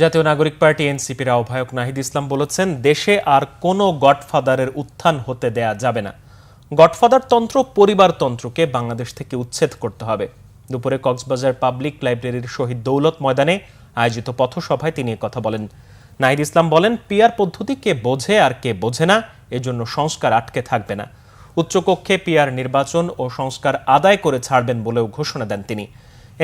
জাতীয় নাগরিক পার্টি এনসিপির আহ্বায়ক নাহিদ ইসলাম বলেছেন, দেশে আর কোনো গডফাদারের উত্থান হতে দেয়া যাবে না। গডফাদারতন্ত্র, পরিবারতন্ত্রকে বাংলাদেশ থেকে উচ্ছেদ করতে হবে। দুপুরে কক্সবাজার পাবলিক লাইব্রেরির শহীদ দৌলত ময়দানে আয়োজিত পথসভায় তিনি কথা বলেন। নাহিদ ইসলাম বলেন, পিআর পদ্ধতি কে বোঝে আর কে বোঝে না, এজন্য সংস্কার আটকে থাকবে না। উচ্চকক্ষে পিআর নির্বাচন ও সংস্কার আদায় করে ছাড়বেন বলেও ঘোষণা দেন তিনি।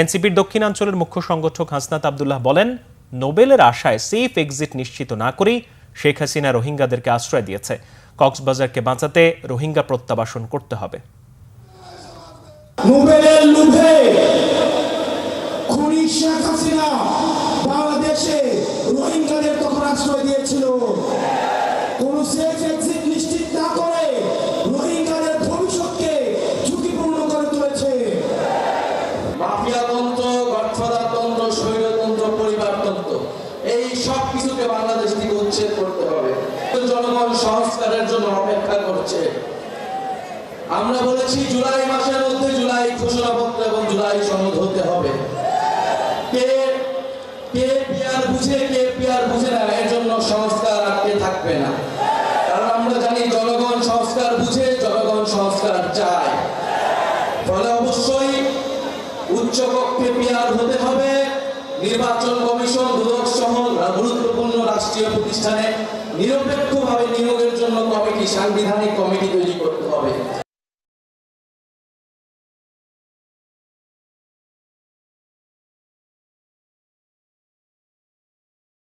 এনসিপির দক্ষিণাঞ্চলের মুখ্য সংগঠক হাসনাত আব্দুল্লাহ বলেন, নোবেলের আশায় সেফ এক্সিট নিশ্চিত না করেই শেখ হাসিনা রোহিঙ্গাদেরকে আশ্রয় দিয়েছে। কক্সবাজারকে বাঁচাতে রোহিঙ্গা প্রত্যাবাসন করতে হবে। নোবেলের লোভে খুনি শেখ হাসিনা বাংলাদেশে রোহিঙ্গাদের তখন আশ্রয় দিয়েছিল। কোন সেফ এক্সিট নিশ্চিত না করে রোহিঙ্গাদের ভবিষ্যৎকে ঝুঁকিপূর্ণ করে তুলেছে। মাফিয়াতন্ত্র, গডফাদারতন্ত্র, স্বৈরতন্ত্র, পরিবারতন্ত্র, এই সব কিছুকে বাংলাদেশ থেকে উচ্ছেদ করতে হবে। জনগণ সংস্কারের জন্য অপেক্ষা করছে। আমরা বলেছি জুলাই মাসের মধ্যে জুলাই ঘোষণাপত্র এবং জুলাই সনদ হতে হবে। কে পিআর বুঝে, কে পিআর বুঝে না, এর জন্য সংস্কার আটকে থাকবে না। কারণ আমরা জানি জনগণ সংস্কার বুঝে, জনগণ সংস্কার চায়। ফলে অবশ্যই উচ্চকক্ষে পিআর হতে হবে। নির্বাচন কমিশন, দুদক সহ গুরুত্বপূর্ণ রাষ্ট্রীয় প্রতিষ্ঠানে নিরপেক্ষভাবে নিয়োগের জন্য কমিটি, সাংবিধানিক কমিটি তৈরি করতে হবে।